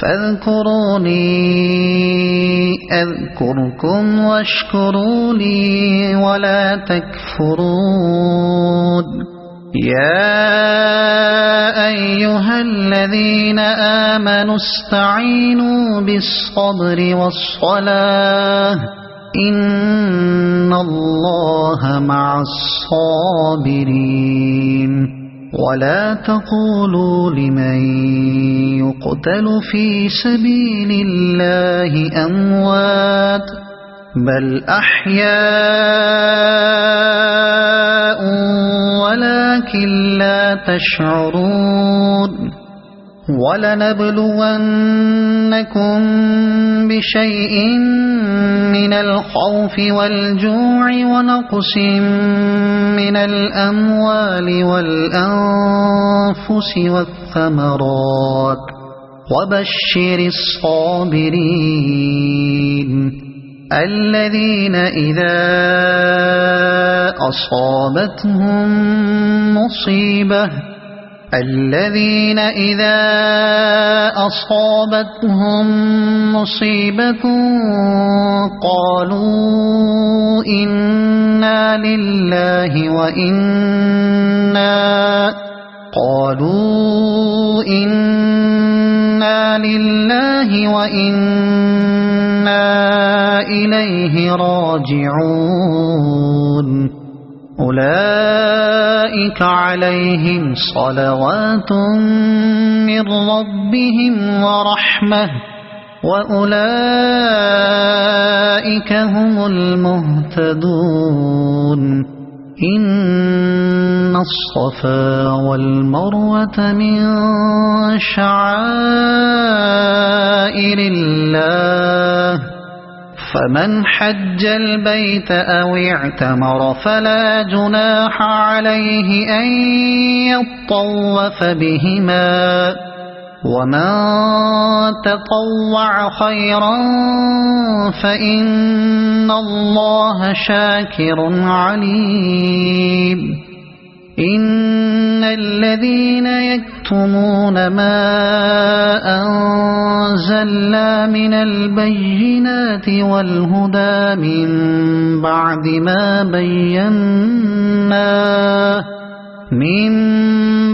فاذكروني أذكركم واشكروا لي ولا تكفرون يا أيها الذين آمنوا استعينوا بالصبر والصلاة إن الله مع الصابرين ولا تقولوا لمن يقتل في سبيل الله أموات بل أحياء ولكن لا تشعرون ولنبلونكم بشيء من الخوف والجوع ونقص من الأموال والأنفس والثمرات وبشر الصابرين الذين إذا أصابتهم مصيبة قالوا إنا لله وإنا إليه راجعون أولئك عليهم صلوات من ربهم ورحمة وأولئك هم المهتدون إن الصفا والمروة من شعائر الله فمن حج البيت أو اعتمر فلا جناح عليه أن يطوف بهما ومن تطوع خيرا فإن الله شاكر عليم إن الذين يكتمون ما أنزلنا من البينات والهدى من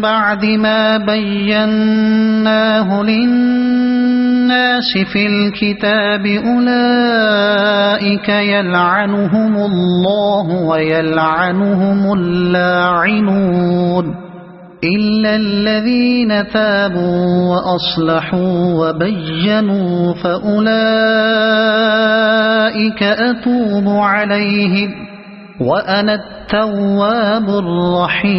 بعد ما بيناه للناس في الكتاب أولئك يلعنهم الله ويلعنهم اللاعنون إلا الذين تابوا وأصلحوا وبينوا فأولئك أتوب عليهم وأنا التواب الرحيم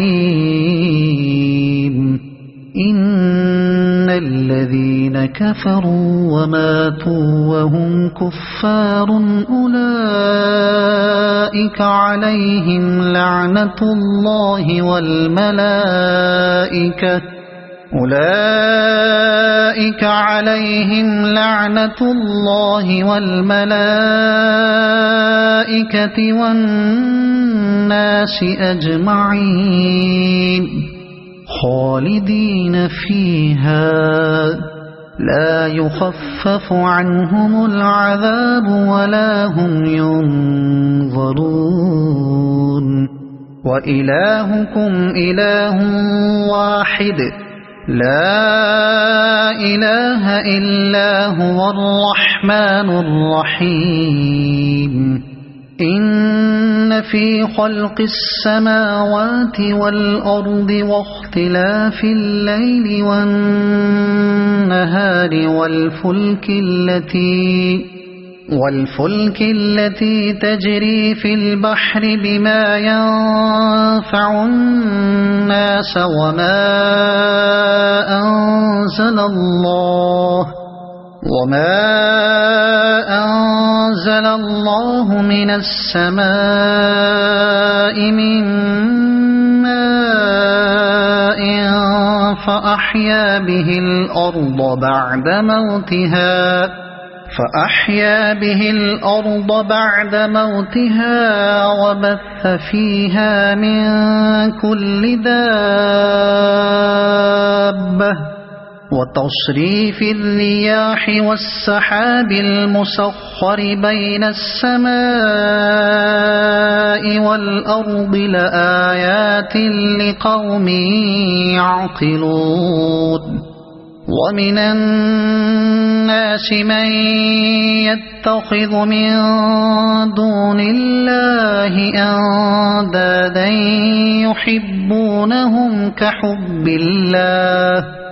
إن الذين كفروا وماتوا وهم كفار أولئك عليهم لعنة الله والملائكة والناس أجمعين خالدين فيها لا يخفف عنهم العذاب ولا هم ينظرون وإلهكم إله واحد لا إله إلا هو الرحمن الرحيم إن في خلق السماوات والأرض واختلاف الليل والنهار والفلك التي تجري في البحر بما ينفع الناس وما أنزل الله من السماء من ماء فأحيا به الأرض بعد موتها وبث فيها من كل دابة وتصريف الرياح والسحاب المسخر بين السماء والأرض لآيات لقوم يعقلون ومن الناس من يتخذ من دون الله أندادا يحبونهم كحب الله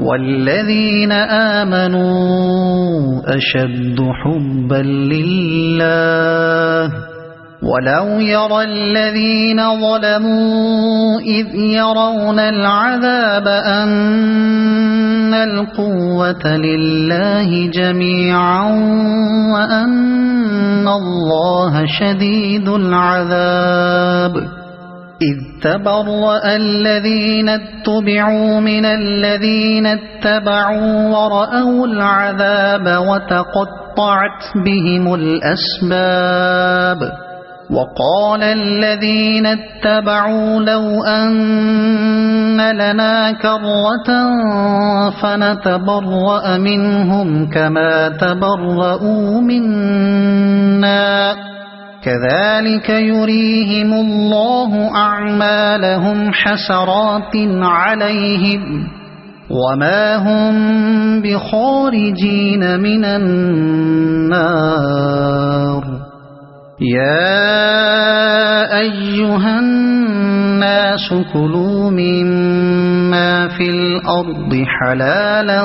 والذين آمنوا أشد حبا لله ولو يرى الذين ظلموا إذ يرون العذاب أن القوة لله جميعا وأن الله شديد العذاب إذ تبرأ الذين اتبعوا من الذين اتبعوا ورأوا العذاب وتقطعت بهم الأسباب وقال الذين اتبعوا لو أن لنا كرة فنتبرأ منهم كما تبرؤوا منا كذلك يريهم الله أعمالهم حسرات عليهم وما هم بخارجين من النار يا أيها الناس كلوا مما في الأرض حلالا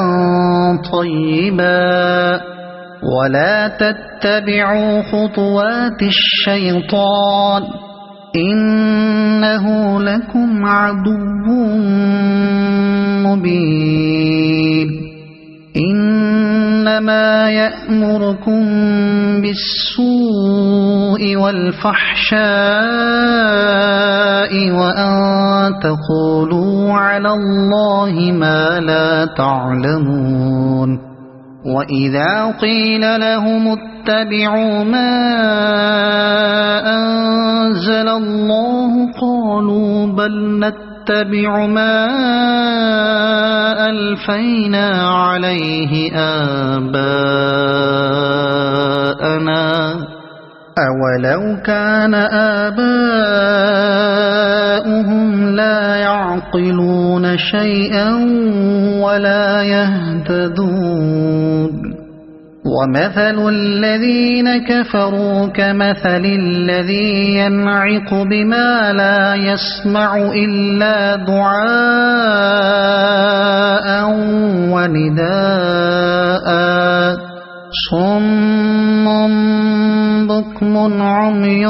طيبا ولا تتبعوا خطوات الشيطان إنه لكم عدو مبين إنما يأمركم بالسوء والفحشاء وأن تقولوا على الله ما لا تعلمون وإذا قيل لهم اتبعوا ما أنزل الله قالوا بل نتبع ما ألفينا عليه آباءنا أولو كان آباؤهم لا يعقلون شيئا ولا يهتدون ومثل الذين كفروا كمثل الذي ينعق بما لا يسمع إلا دعاء ونداء صم بكم عمي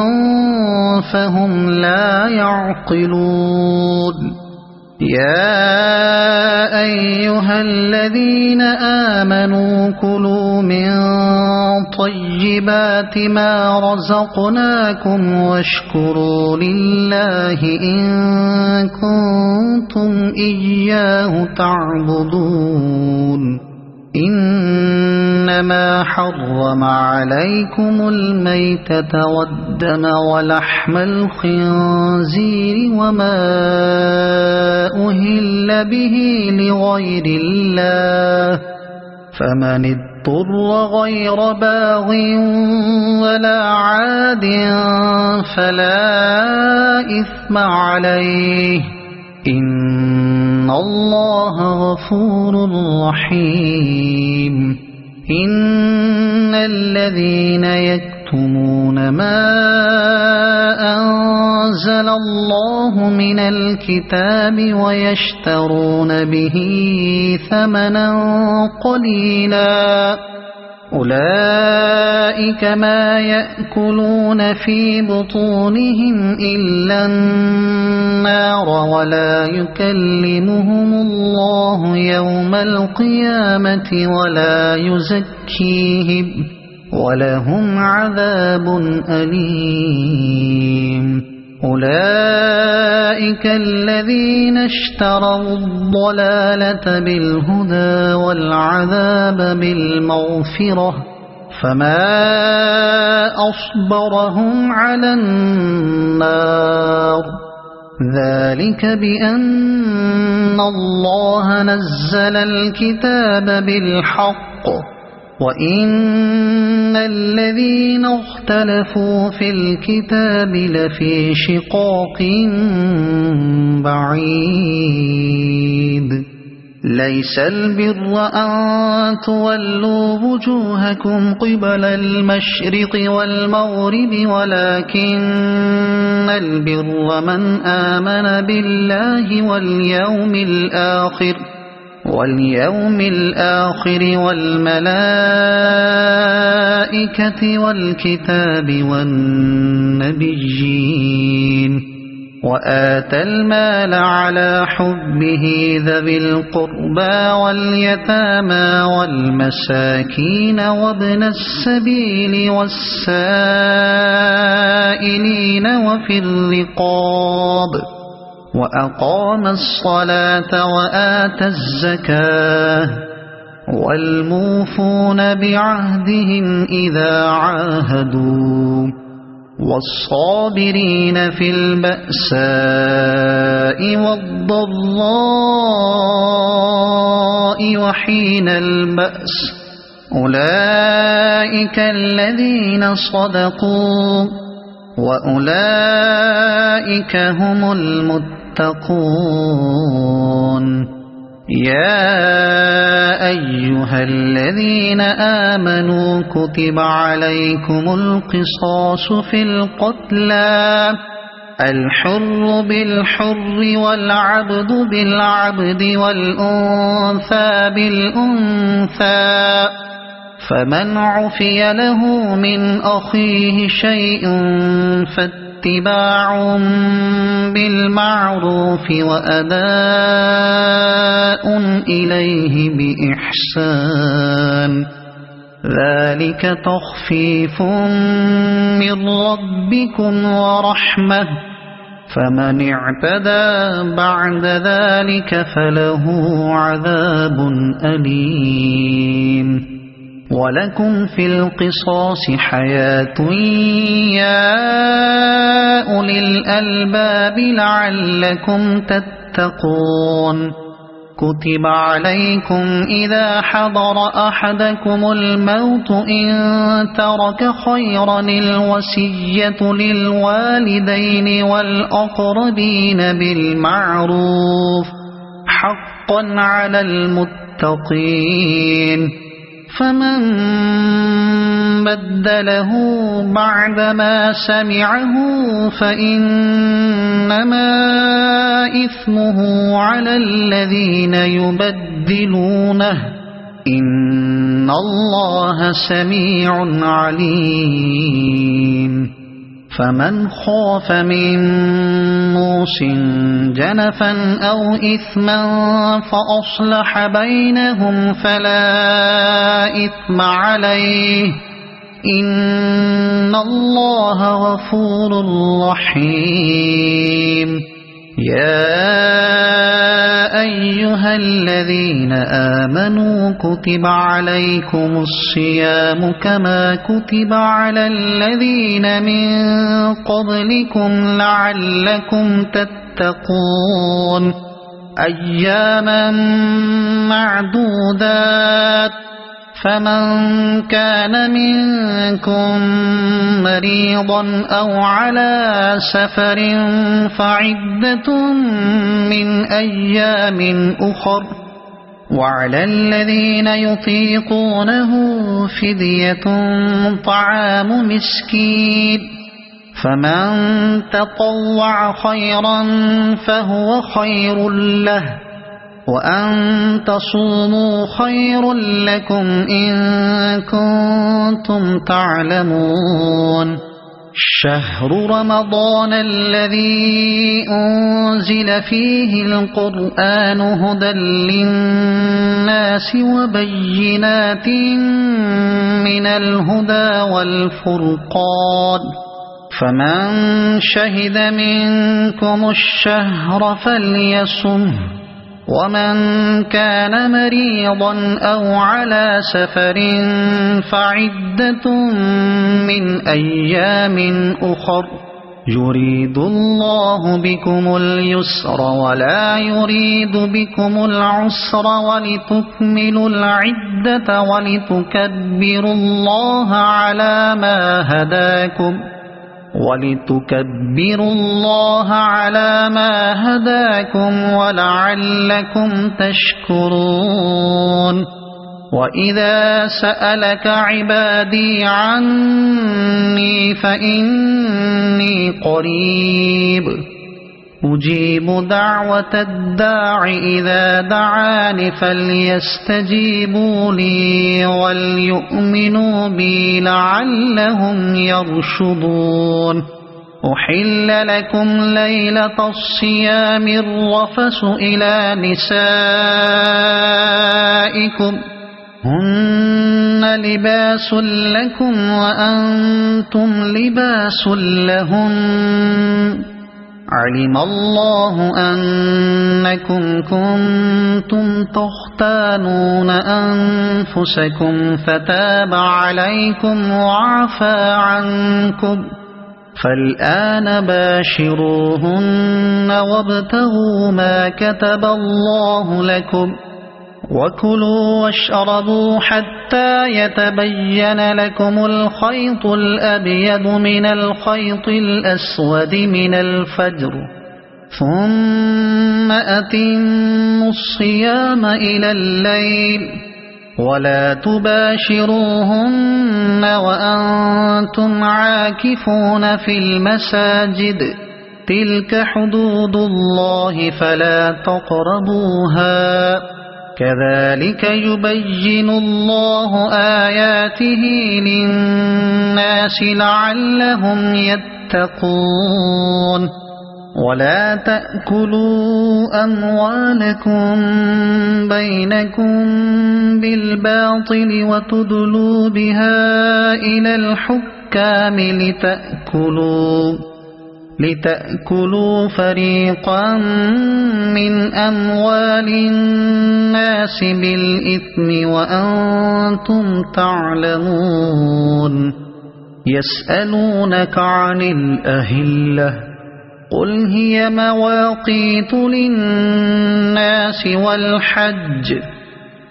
فهم لا يعقلون يا أيها الذين آمنوا كلوا من طيبات ما رزقناكم واشكروا لله إن كنتم إياه تعبدون إنما حرم عليكم الميتة والدم ولحم الخنزير وما أهل به لغير الله فمن اضطر غير باغ ولا عاد فلا إثم عليه إن الله غفور رحيم إن الذين يكتمون ما أنزل الله من الكتاب ويشترون به ثمنا قليلا أولئك ما يأكلون في بطونهم إلا النار ولا يكلمهم الله يوم القيامة ولا يزكيهم ولهم عذاب أليم أولئك الذين اشتروا الضلالة بالهدى والعذاب بالمغفرة فما أصبرهم على النار ذلك بأن الله نزل الكتاب بالحق وإن الذين اختلفوا في الكتاب لفي شقاق بعيد ليس البر أن تولوا وجوهكم قبل المشرق والمغرب ولكن البر من آمن بالله واليوم الآخر والملائكة والكتاب والنبيين وآتى المال على حبه ذوي القربى واليتامى والمساكين وابن السبيل والسائلين وفي الرقاب وأقام الصلاة وآتى الزكاة والموفون بعهدهم إذا عاهدوا والصابرين في البأساء والضراء وحين البأس أولئك الذين صدقوا وأولئك هم المتقون يا أيها الذين آمنوا كتب عليكم القصاص في القتلى الحر بالحر والعبد بالعبد والأنثى بالأنثى فمن عفي له من أخيه شيء فاتباع بالمعروف وأداء إليه بإحسان ذلك تخفيف من ربكم ورحمة فمن اعتدى بعد ذلك فله عذاب أليم ولكم في القصاص حياة يا أولي الألباب لعلكم تتقون كتب عليكم إذا حضر أحدكم الموت إن ترك خيرا الوصية للوالدين والأقربين بالمعروف حقا على المتقين فمن بدله بعدما سمعه فإنما إثمه على الذين يبدلونه إن الله سميع عليم فمن خاف من موص جنفا أو إثما فأصلح بينهم فلا إثم عليه إن الله غفور رحيم يا أيها الذين آمنوا كتب عليكم الصيام كما كتب على الذين من قبلكم لعلكم تتقون أياما معدودات فمن كان منكم مريضا أو على سفر فعدة من أيام أخر وعلى الذين يطيقونه فدية طعام مسكين فمن تطوع خيرا فهو خير له وأن تصوموا خير لكم إن كنتم تعلمون شهر رمضان الذي أنزل فيه القرآن هدى للناس وبينات من الهدى والفرقان فمن شهد منكم الشهر فليصمه ومن كان مريضا أو على سفر فعدة من أيام أخر يريد الله بكم اليسر ولا يريد بكم العسر ولتكملوا العدة ولتكبروا الله على ما هداكم ولعلكم تشكرون وإذا سألك عبادي عني فإني قريب أجيب دعوة الداع إذا دعان فليستجيبوا لي وليؤمنوا بي لعلهم يرشدون أحل لكم ليلة الصيام الرفث إلى نسائكم هن لباس لكم وأنتم لباس لهن علم الله أنكم كنتم تختانون أنفسكم فتاب عليكم وعفى عنكم فالآن باشروهن وابتغوا ما كتب الله لكم وكلوا واشربوا حتى يتبين لكم الخيط الأبيض من الخيط الأسود من الفجر ثم أتموا الصيام إلى الليل ولا تباشروهن وأنتم عاكفون في المساجد تلك حدود الله فلا تقربوها كذلك يبين الله آياته للناس لعلهم يتقون ولا تأكلوا أموالكم بينكم بالباطل وتدلوا بها إلى الحكام لتأكلوا فريقا من أموال الناس بالإثم وأنتم تعلمون يسألونك عن الأهلة قل هي مواقيت للناس والحج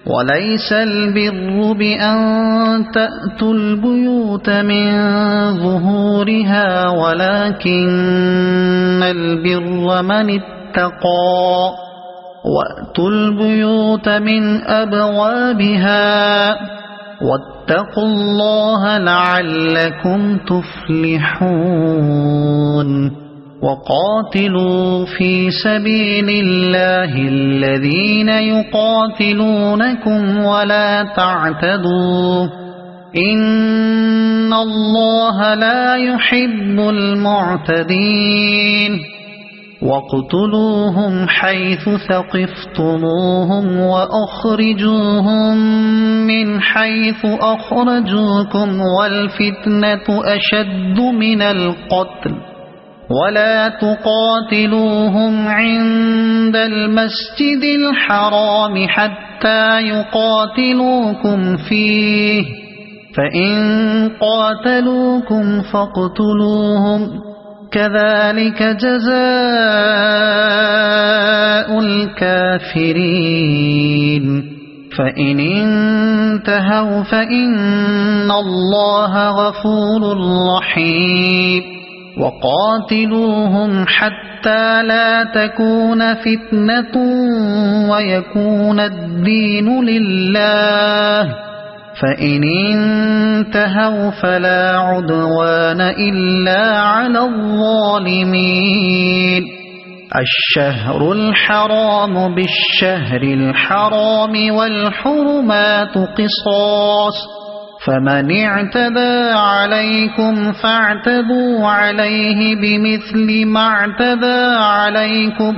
وليس البر بأن تأتوا البيوت من ظهورها ولكن البر من اتقى وأتوا البيوت من أبوابها واتقوا الله لعلكم تفلحون وقاتلوا في سبيل الله الذين يقاتلونكم ولا تعتدوا إن الله لا يحب المعتدين واقتلوهم حيث ثقفتموهم وأخرجوهم من حيث أخرجوكم والفتنة أشد من القتل ولا تقاتلوهم عند المسجد الحرام حتى يقاتلوكم فيه فإن قاتلوكم فاقتلوهم كذلك جزاء الكافرين فإن انتهوا فإن الله غفور رحيم وقاتلوهم حتى لا تكون فتنة ويكون الدين لله فإن انتهوا فلا عدوان إلا على الظالمين الشهر الحرام بالشهر الحرام والحرمات قصاص فمن اعتدى عليكم فاعتدوا عليه بمثل ما اعتدى عليكم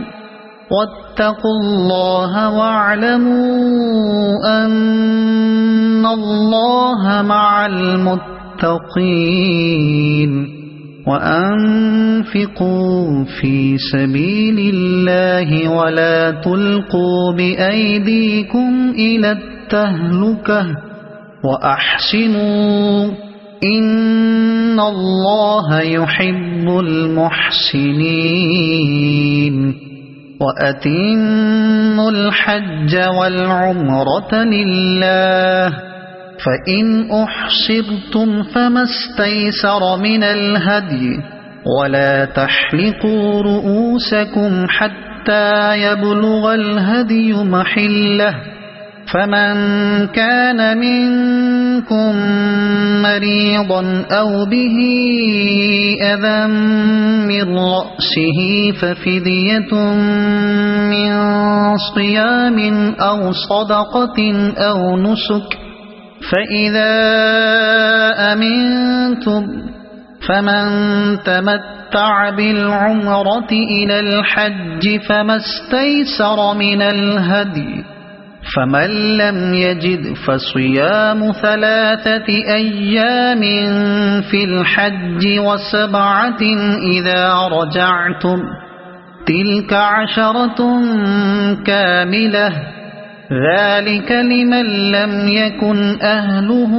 واتقوا الله واعلموا أن الله مع المتقين وأنفقوا في سبيل الله ولا تلقوا بأيديكم إلى التهلكة وأحسنوا إن الله يحب المحسنين وأتموا الحج والعمرة لله فإن أحصرتم فما استيسر من الهدي ولا تحلقوا رؤوسكم حتى يبلغ الهدي محله فمن كان منكم مريضا أو به أذى من رأسه ففدية من صيام أو صدقة أو نسك فإذا أمنتم فمن تمتع بالعمرة إلى الحج فما استيسر من الهدي فمن لم يجد فصيام 3 أيام في الحج و7 إذا رجعتم تلك 10 كاملة ذلك لمن لم يكن أهله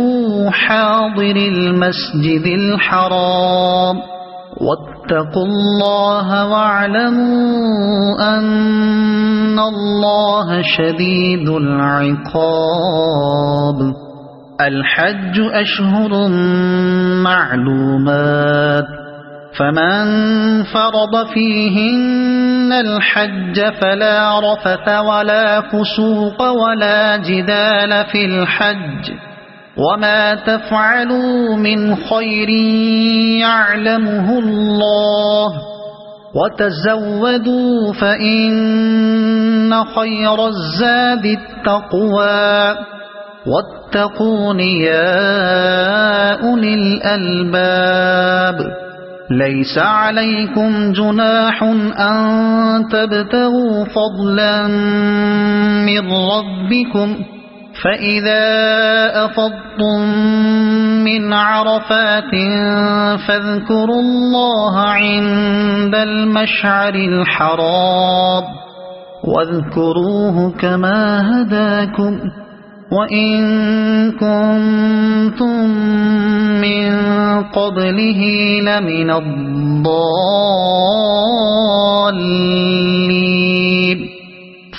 حاضر المسجد الحرام واتقوا الله واعلموا أن الله شديد العقاب الحج أشهر معلومات فمن فرض فيهن الحج فلا رفث ولا فسوق ولا جدال في الحج وما تفعلوا من خير يعلمه الله وتزودوا فإن خير الزاد التقوى واتقون يا أولي الألباب ليس عليكم جناح أن تبتغوا فضلا من ربكم فإذا أفضتم من عرفات فاذكروا الله عند المشعر الحرام واذكروه كما هداكم وإن كنتم من قبله لمن الضالين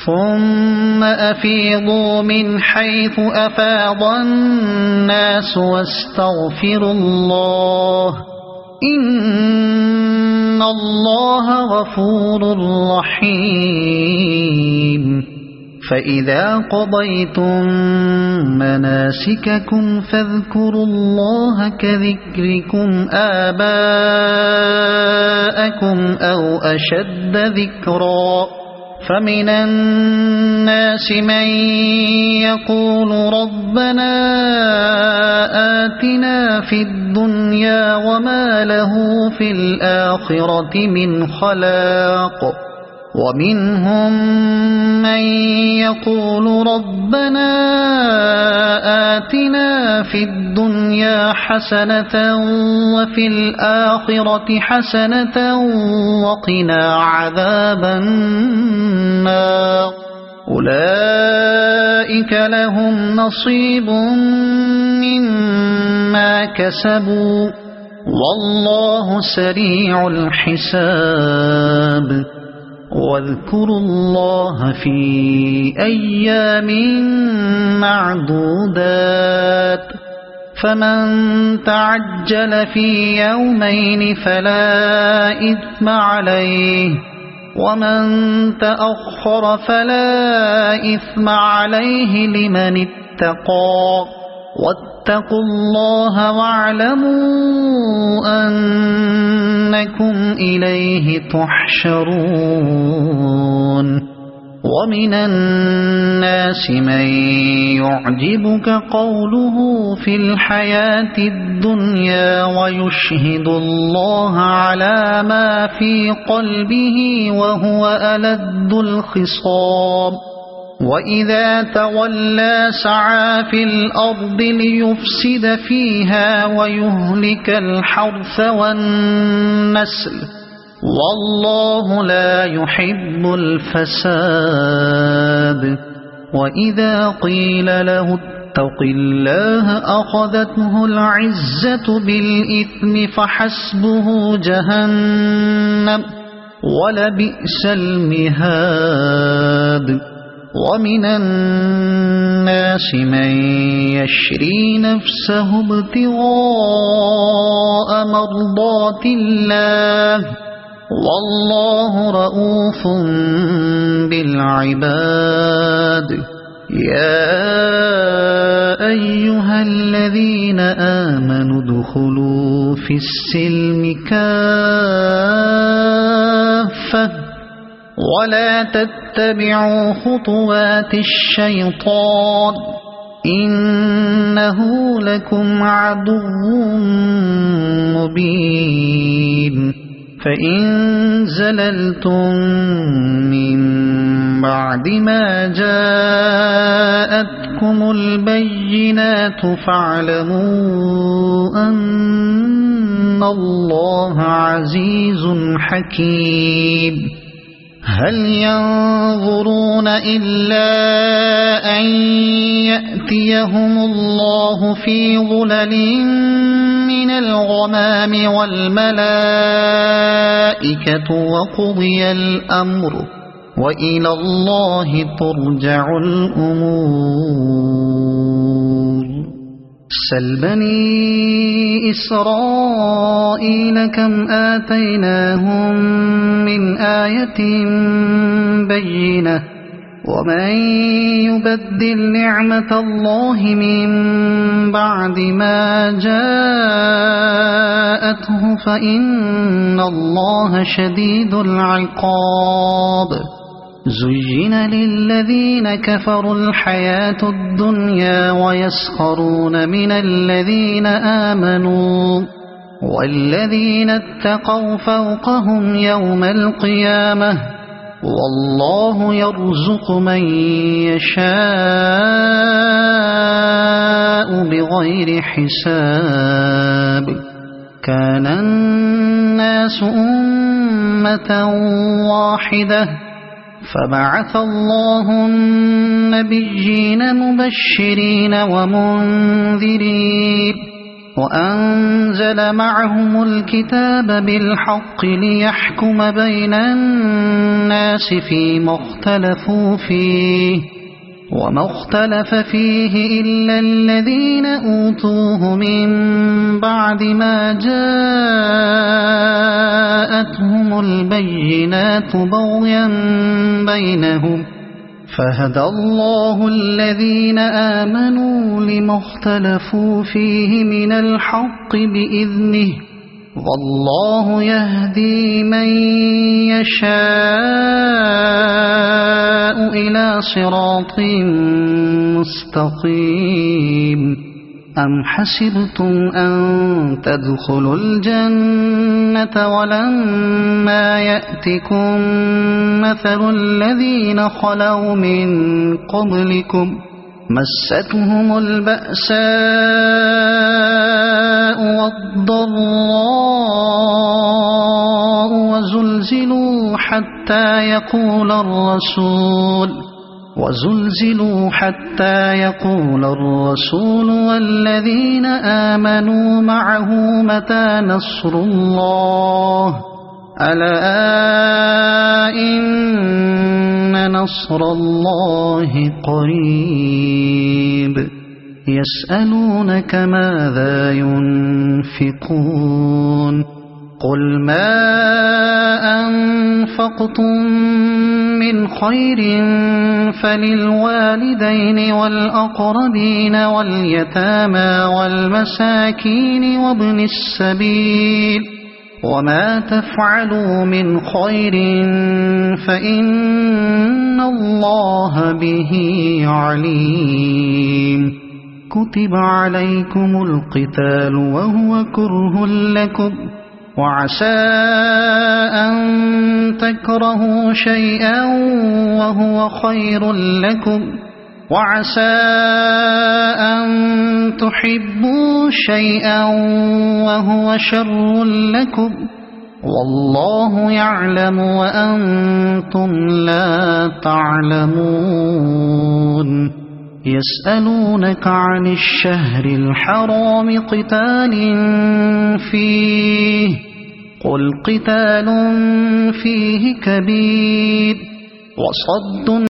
ثم أفيضوا من حيث أفاض الناس واستغفروا الله إن الله غفور رحيم فإذا قضيتم مناسككم فاذكروا الله كذكركم آباءكم أو أشد ذكرا فمن الناس من يقول ربنا آتنا في الدنيا وما له في الآخرة من خلاق ومنهم من يقول ربنا آتنا في الدنيا حسنة وفي الآخرة حسنة وقنا عذاب النار أولئك لهم نصيب مما كسبوا والله سريع الحساب واذكروا الله في أيام معدودات فمن تعجل في يومين فلا إثم عليه ومن تأخر فلا إثم عليه لمن اتقى واتقوا الله واعلموا أنكم إليه تحشرون ومن الناس من يعجبك قوله في الحياة الدنيا ويشهد الله على ما في قلبه وهو ألد الخصام وإذا تولى سعى في الأرض ليفسد فيها ويهلك الحرث والنسل والله لا يحب الفساد وإذا قيل له يتق الله أخذته العزة بالإثم فحسبه جهنم ولبئس المهاد ومن الناس من يشري نفسه ابتغاء مرضات الله والله رؤوف بالعباد يا أيها الذين آمنوا ادخلوا في السلم كافة ولا تتبعوا خطوات الشيطان إنه لكم عدو مبين فإن زللتم من بعد ما جاءتكم البينات فاعلموا أن الله عزيز حكيم هل ينظرون إلا أن يأتيهم الله في ظلل من الغمام والملائكة وقضي الأمر وإلى الله ترجع الأمور سل بني إسرائيل كم آتيناهم من آية بينة ومن يبدل نعمة الله من بعد ما جاءته فإن الله شديد العقاب زين للذين كفروا الحياة الدنيا ويسخرون من الذين آمنوا والذين اتقوا فوقهم يوم القيامة والله يرزق من يشاء بغير حساب كان الناس أمة واحدة فبعث الله النبيين مبشرين ومنذرين وأنزل معهم الكتاب بالحق ليحكم بين الناس فيما اختلفوا فيه وما اختلف فيه إلا الذين أوتوه من بعد ما جاءتهم البينات بغيا بينهم فهدى الله الذين آمنوا لما اختلفوا فيه من الحق بإذنه والله يهدي من يشاء إلى صراط مستقيم أم حسبتم أن تدخلوا الجنة ولما يأتكم مثل الذين خلوا من قبلكم مستهم البأساء والضراء وزلزلوا حتى يقول الرسول والذين آمنوا معه متى نصر الله ألا إن نصر الله قريب يسألونك ماذا ينفقون قل ما أنفقتم من خير فللوالدين والأقربين واليتامى والمساكين وابن السبيل وما تفعلوا من خير فإن الله به عليم كتب عليكم القتال وهو كره لكم وعسى أن تكرهوا شيئا وهو خير لكم وعسى أن تحبوا شيئا وهو شر لكم والله يعلم وأنتم لا تعلمون يسألونك عن الشهر الحرام قتال فيه قل قتال فيه كبير وصد